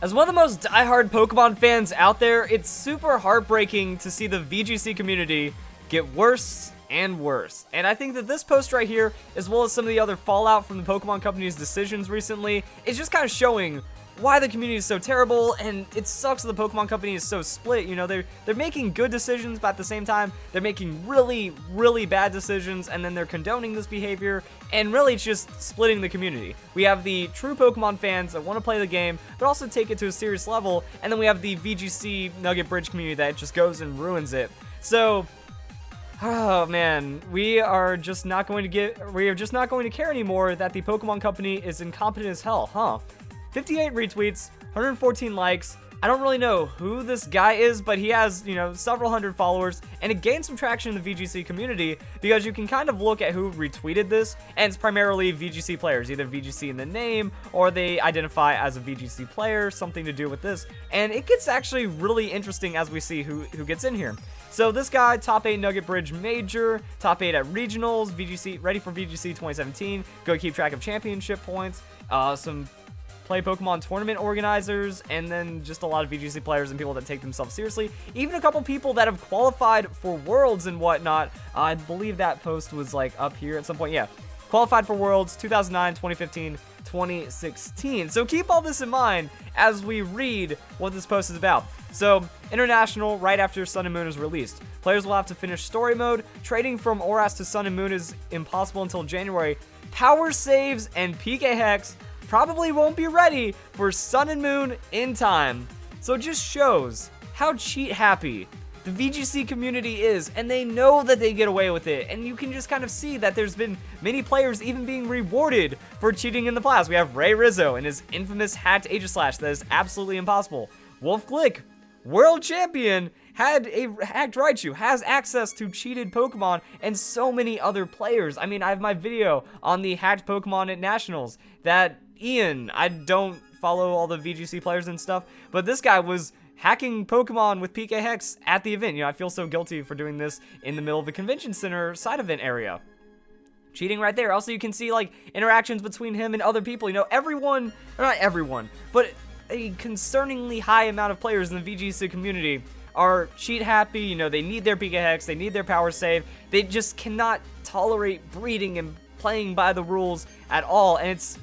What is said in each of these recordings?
As one of the most diehard Pokemon fans out there, it's super heartbreaking to see the VGC community get worse and worse. And I think that this post right here, as well as some of the other fallout from the Pokemon Company's decisions recently, is just kind of showing why the community is so terrible, and it sucks that the Pokemon Company is so split. You know, they're making good decisions, but at the same time, they're making really, really bad decisions, and then they're condoning this behavior, and really it's just splitting the community. We have the true Pokemon fans that want to play the game, but also take it to a serious level, and then we have the VGC Nugget Bridge community that just goes and ruins it. So, oh man, we are just not going to care anymore that the Pokemon Company is incompetent as hell, huh? 58 retweets, 114 likes. I don't really know who this guy is, but he has, you know, several hundred followers, and it gained some traction in the VGC community because you can kind of look at who retweeted this, and it's primarily VGC players, either VGC in the name or they identify as a VGC player, something to do with this, and it gets actually really interesting as we see who gets in here. So this guy, top 8 Nugget Bridge Major, top 8 at Regionals, VGC, ready for VGC 2017, go keep track of championship points, some play Pokemon tournament organizers, and then just a lot of VGC players and people that take themselves seriously. Even a couple people that have qualified for Worlds and whatnot. I believe that post was like up here at some point. Yeah, qualified for Worlds 2009, 2015, 2016. So keep all this in mind as we read what this post is about. So, International, right after Sun and Moon is released. Players will have to finish story mode. Trading from Oras to Sun and Moon is impossible until January. Powersaves and PKHex probably won't be ready for Sun and Moon in time. So it just shows how cheat happy the VGC community is, and they know that they get away with it, and you can just kind of see that there's been many players even being rewarded for cheating in the past. We have Ray Rizzo and his infamous hacked Aegislash that is absolutely impossible. Wolf Glick, world champion, had a hacked Raichu, has access to cheated Pokemon, and so many other players. I mean, I have my video on the hacked Pokemon at Nationals that Ian, I don't follow all the VGC players and stuff, but this guy was hacking Pokemon with PKHex at the event. You know, I feel so guilty for doing this in the middle of the convention center side event area. Cheating right there. Also, you can see, like, interactions between him and other people. You know, everyone, or not everyone, but a concerningly high amount of players in the VGC community are cheat happy. You know, they need their PKHex, they need their power save. They just cannot tolerate breeding and playing by the rules at all, and it's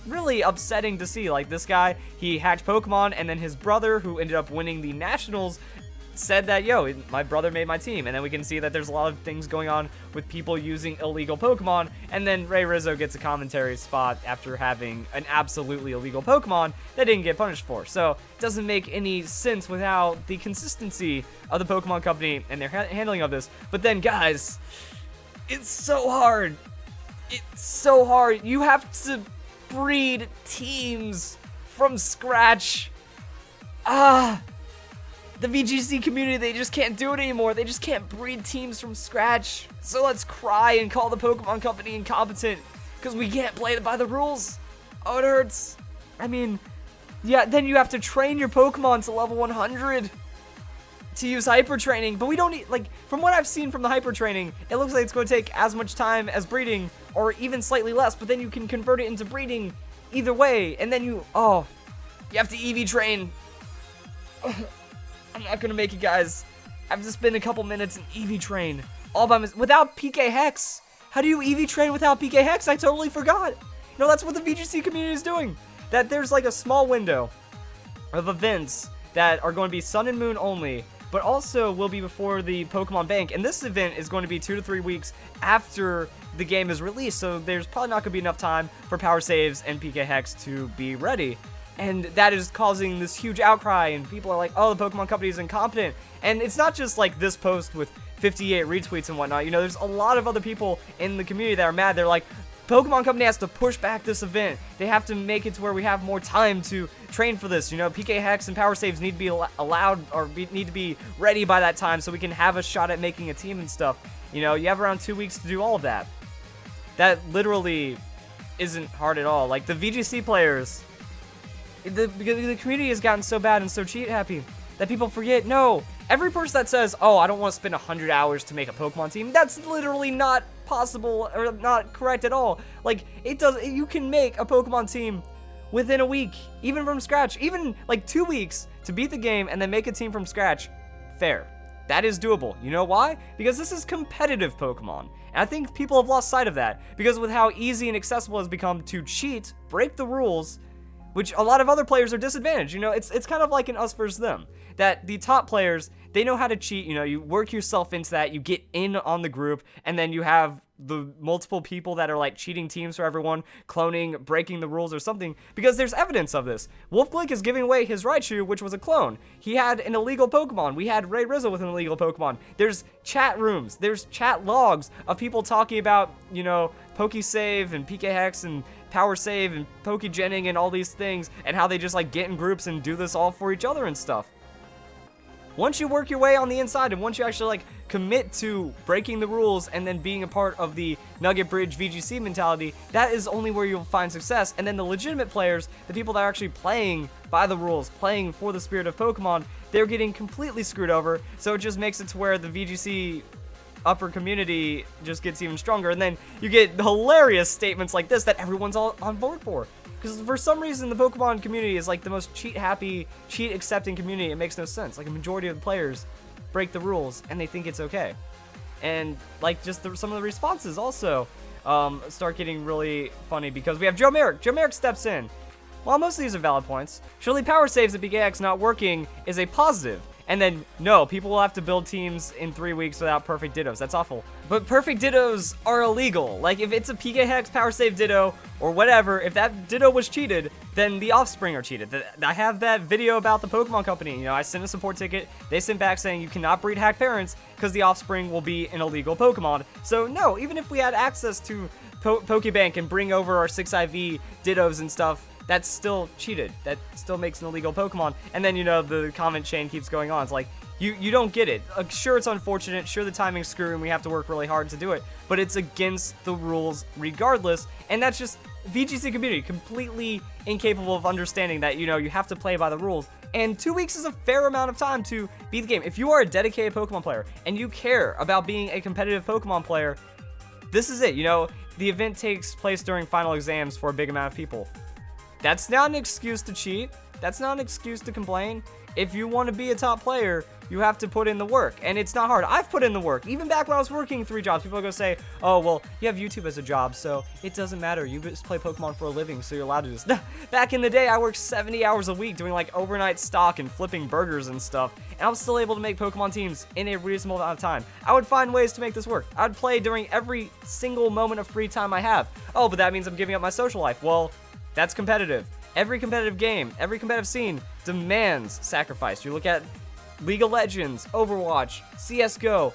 really upsetting to see. Like, this guy, he hacked Pokemon, and then his brother, who ended up winning the Nationals, said that, yo, my brother made my team. And then we can see that there's a lot of things going on with people using illegal Pokemon, and then Ray Rizzo gets a commentary spot after having an absolutely illegal Pokemon that didn't get punished for. So it doesn't make any sense without the consistency of the Pokemon Company and their handling of this. But then, guys, it's so hard. It's so hard. You have to breed teams from scratch. The VGC community, they just can't do it anymore. They just can't breed teams from scratch. So let's cry and call the Pokemon Company incompetent because we can't play by the rules. Oh, it hurts. I mean, yeah, then you have to train your Pokemon to level 100 to use hyper training, but we don't need, like, from what I've seen from the hyper training, it looks like it's going to take as much time as breeding, or even slightly less, but then you can convert it into breeding either way, and then you have to EV train. I'm not gonna make it, guys. I've just spent a couple minutes in EV train all by myself without PKHex. How do you EV train without PKHex? I totally forgot. You know, that's what the VGC community is doing. That there's like a small window of events that are going to be Sun and Moon only, but also will be before the Pokemon Bank. And this event is going to be 2 to 3 weeks after the game is released, so there's probably not going to be enough time for power saves and PKHex to be ready. And that is causing this huge outcry, and people are like, oh, the Pokemon Company is incompetent. And it's not just like this post with 58 retweets and whatnot. You know, there's a lot of other people in the community that are mad. They're like, Pokemon Company has to push back this event. They have to make it to where we have more time to train for this. You know, PKHex and power saves need to be allowed, or need to be ready by that time so we can have a shot at making a team and stuff. You know, you have around 2 weeks to do all of that. That literally isn't hard at all. Like, the VGC players, the community has gotten so bad and so cheat happy that people forget, no, every person that says, oh, I don't want to spend 100 hours to make a Pokemon team, that's literally not possible or not correct at all. Like, you can make a Pokemon team within a week, even from scratch, even like 2 weeks to beat the game and then make a team from scratch, fair. That is doable. You know why? Because this is competitive Pokemon. And I think people have lost sight of that, because with how easy and accessible it has become to cheat, break the rules, which a lot of other players are disadvantaged. You know, it's kind of like an us versus them, that the top players, they know how to cheat. You know, you work yourself into that, you get in on the group, and then you have the multiple people that are like cheating teams for everyone, cloning, breaking the rules or something, because there's evidence of this. Wolfblink is giving away his Raichu, which was a clone. He had an illegal Pokemon. We had Ray Rizzo with an illegal Pokemon. There's chat rooms, there's chat logs of people talking about, you know, PokeSave and PKHex and Powersave and Pokegenning and all these things, and how they just like get in groups and do this all for each other and stuff. Once you work your way on the inside, and once you actually like commit to breaking the rules and then being a part of the Nugget Bridge VGC mentality, that is only where you'll find success. And then the legitimate players, the people that are actually playing by the rules, playing for the spirit of Pokemon, they're getting completely screwed over. So it just makes it to where the VGC upper community just gets even stronger, and then you get hilarious statements like this that everyone's all on board for. Because for some reason, the Pokemon community is like the most cheat-happy, cheat-accepting community. It makes no sense. Like, a majority of the players break the rules, and they think it's okay. And, like, just some of the responses also start getting really funny, because we have Joe Merrick. Joe Merrick steps in. While most of these are valid points, surely power saves at PKX not working is a positive. And then, no, people will have to build teams in 3 weeks without perfect dittos. That's awful. But perfect dittos are illegal. Like, if it's a PKHex power save ditto or whatever, if that ditto was cheated, then the offspring are cheated. I have that video about the Pokemon Company. You know, I sent a support ticket. They sent back saying you cannot breed hack parents because the offspring will be an illegal Pokemon. So, no, even if we had access to Pokebank and bring over our 6IV dittos and stuff, that's still cheated. That still makes an illegal Pokemon. And then, you know, the comment chain keeps going on. It's like, you don't get it. Sure, it's unfortunate. Sure, the timing's screwed and we have to work really hard to do it. But it's against the rules regardless. And that's just VGC community completely incapable of understanding that, you know, you have to play by the rules. And 2 weeks is a fair amount of time to beat the game. If you are a dedicated Pokemon player and you care about being a competitive Pokemon player, this is it. You know, the event takes place during final exams for a big amount of people. That's not an excuse to cheat. That's not an excuse to complain. If you want to be a top player, you have to put in the work, and it's not hard. I've put in the work. Even back when I was working 3 jobs, people are going to say, oh, well, you have YouTube as a job, so it doesn't matter. You just play Pokemon for a living, so you're allowed to do this. Back in the day, I worked 70 hours a week doing like overnight stock and flipping burgers and stuff, and I was still able to make Pokemon teams in a reasonable amount of time. I would find ways to make this work. I would play during every single moment of free time I have. Oh, but that means I'm giving up my social life. Well, that's competitive. Every competitive game, every competitive scene demands sacrifice. You look at League of Legends, Overwatch, CSGO,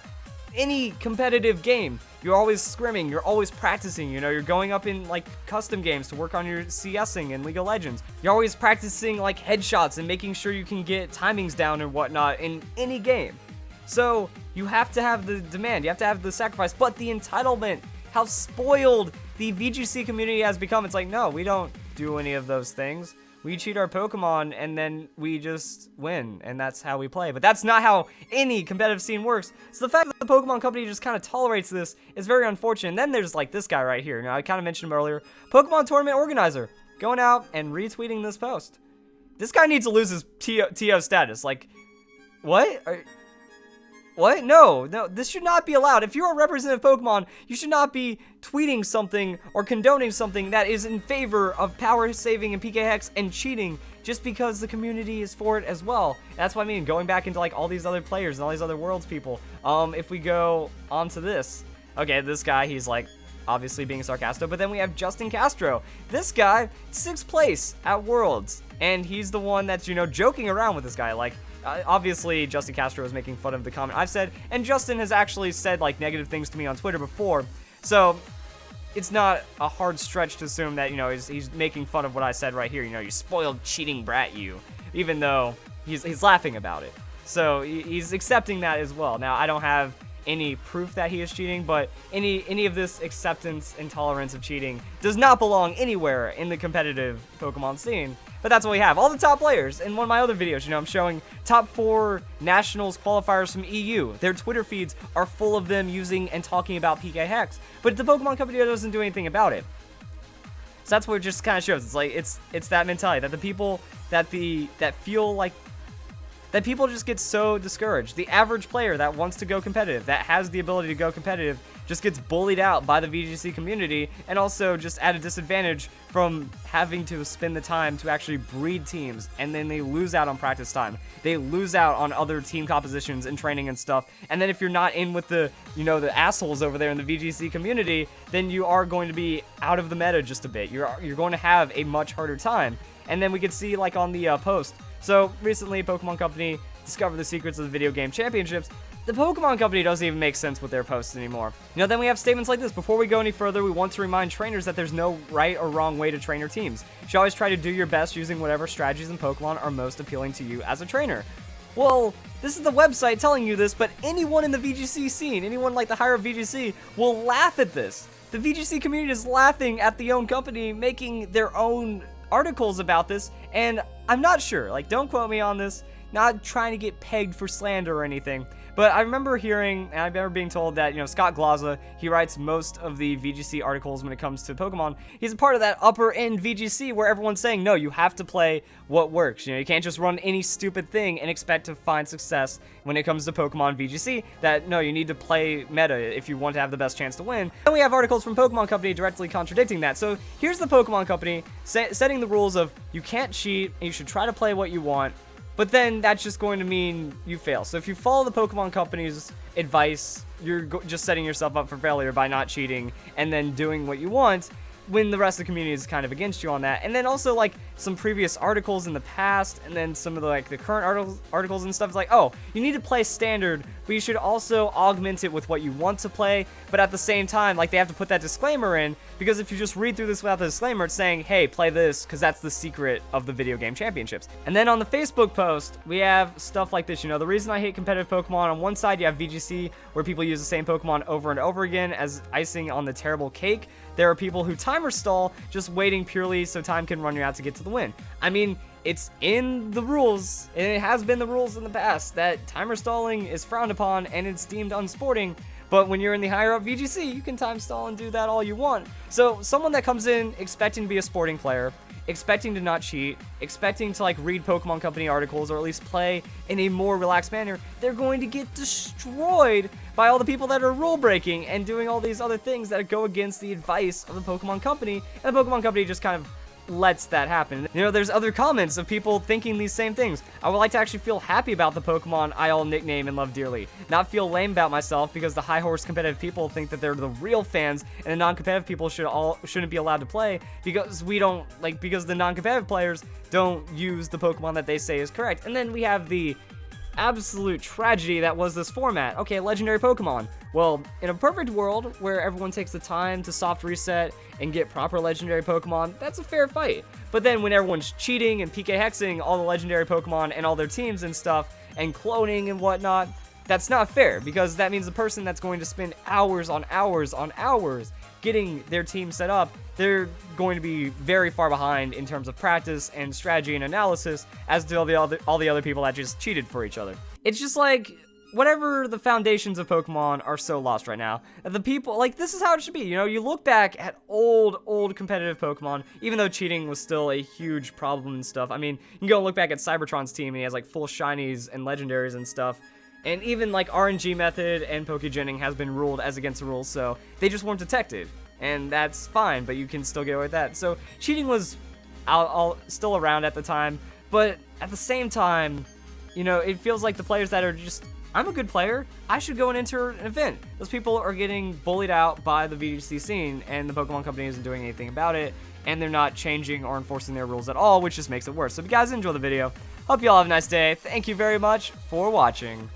any competitive game, you're always scrimming, you're always practicing, you know, you're going up in like custom games to work on your CSing in League of Legends. You're always practicing like headshots and making sure you can get timings down and whatnot in any game. So you have to have the demand, you have to have the sacrifice, but the entitlement, how spoiled the VGC community has become. It's like, no, we don't do any of those things. We cheat our Pokemon and then we just win, and that's how we play. But that's not how any competitive scene works. So the fact that the Pokemon Company just kind of tolerates this is very unfortunate. And then there's like this guy right here. Now, I kind of mentioned him earlier. Pokemon Tournament Organizer going out and retweeting this post. This guy needs to lose his TO status. Like, what? What? No, this should not be allowed. If you're a representative Pokemon, you should not be tweeting something or condoning something that is in favor of power saving and PKHex and cheating just because the community is for it as well. That's what I mean, going back into like all these other players and all these other Worlds people. If we go on to this, okay, this guy, he's like obviously being sarcastic, but then we have Justin Castro. This guy, 6th place at Worlds, and he's the one that's, you know, joking around with this guy, like, obviously, Justin Castro was making fun of the comment I've said, and Justin has actually said, like, negative things to me on Twitter before, so it's not a hard stretch to assume that, you know, he's making fun of what I said right here, you know, you spoiled cheating brat, you, even though he's laughing about it. So he's accepting that as well. Now, I don't have any proof that he is cheating, but any of this acceptance and tolerance of cheating does not belong anywhere in the competitive Pokemon scene. But that's what we have. All the top players. In one of my other videos, you know, I'm showing top 4 nationals qualifiers from EU. Their Twitter feeds are full of them using and talking about PKHex. But the Pokemon Company doesn't do anything about it. So that's what it just kind of shows. It's like, it's that mentality that the people that feel like that people just get so discouraged. The average player that wants to go competitive, that has the ability to go competitive, just gets bullied out by the VGC community, and also just at a disadvantage from having to spend the time to actually breed teams, and then they lose out on practice time. They lose out on other team compositions and training and stuff. And then if you're not in with the, the assholes over there in the VGC community, then you are going to be out of the meta just a bit. You're going to have a much harder time. And then we could see, like, on the post. So, recently, Pokemon Company discovered the secrets of the video game championships. The Pokemon Company doesn't even make sense with their posts anymore. Then we have statements like this. Before we go any further, we want to remind trainers that there's no right or wrong way to train your teams. You should always try to do your best using whatever strategies in Pokemon are most appealing to you as a trainer. Well, this is the website telling you this, but anyone in the VGC scene, anyone like the higher up VGC, will laugh at this. The VGC community is laughing at the own company making their own articles about this, and I'm not sure, like, don't quote me on this, not trying to get pegged for slander or anything, but I remember hearing, and I remember being told that, Scott Glaza, he writes most of the VGC articles when it comes to Pokemon. He's a part of that upper end VGC where everyone's saying, no, you have to play what works. You can't just run any stupid thing and expect to find success when it comes to Pokemon VGC. That, no, you need to play meta if you want to have the best chance to win. And we have articles from Pokemon Company directly contradicting that. So here's the Pokemon Company setting the rules of you can't cheat and you should try to play what you want. But then that's just going to mean you fail. So if you follow the Pokemon Company's advice, you're just setting yourself up for failure by not cheating and then doing what you want, when the rest of the community is kind of against you on that. And then also, like, some previous articles in the past, and then some of the current articles and stuff, is like, oh, you need to play standard, but you should also augment it with what you want to play. But at the same time, like, they have to put that disclaimer in, because if you just read through this without the disclaimer, it's saying, hey, play this, because that's the secret of the video game championships. And then on the Facebook post, we have stuff like this. The reason I hate competitive Pokemon, on one side you have VGC, where people use the same Pokemon over and over again as icing on the terrible cake. There are people who timer stall, just waiting purely so time can run you out to get to the win. I mean, it's in the rules, and it has been the rules in the past, that timer stalling is frowned upon and it's deemed unsporting. But when you're in the higher up VGC, you can time stall and do that all you want. So someone that comes in expecting to be a sporting player, expecting to not cheat, expecting to, like, read Pokemon Company articles or at least play in a more relaxed manner, they're going to get destroyed by all the people that are rule breaking and doing all these other things that go against the advice of the Pokemon Company, and the Pokemon Company just kind of lets that happen. There's other comments of people thinking these same things. I would like to actually feel happy about the Pokemon I all nickname and love dearly, not feel lame about myself because the high horse competitive people think that they're the real fans and the non-competitive people shouldn't be allowed to play because because the non-competitive players don't use the Pokemon that they say is correct. And then we have the absolute tragedy that was this format. Okay, legendary Pokemon. Well, in a perfect world where everyone takes the time to soft reset and get proper legendary Pokemon, that's a fair fight. But then when everyone's cheating and PKHexing all the legendary Pokemon and all their teams and stuff, and cloning and whatnot, that's not fair, because that means the person that's going to spend hours on hours on hours getting their team set up, they're going to be very far behind in terms of practice and strategy and analysis as to all the other people that just cheated for each other. It's just like, whatever the foundations of Pokemon are so lost right now, the people, like, this is how it should be. You look back at old competitive Pokemon, even though cheating was still a huge problem and stuff. I mean, you can go and look back at Cybertron's team, and he has, like, full shinies and legendaries and stuff. And even, like, RNG method and Pokegening has been ruled as against the rules, so they just weren't detected. And that's fine, but you can still get away with that. So cheating was still around at the time, but at the same time, it feels like the players that are just, I'm a good player, I should go and enter an event. Those people are getting bullied out by the VGC scene, and the Pokemon Company isn't doing anything about it, and they're not changing or enforcing their rules at all, which just makes it worse. So if you guys enjoy the video, hope you all have a nice day. Thank you very much for watching.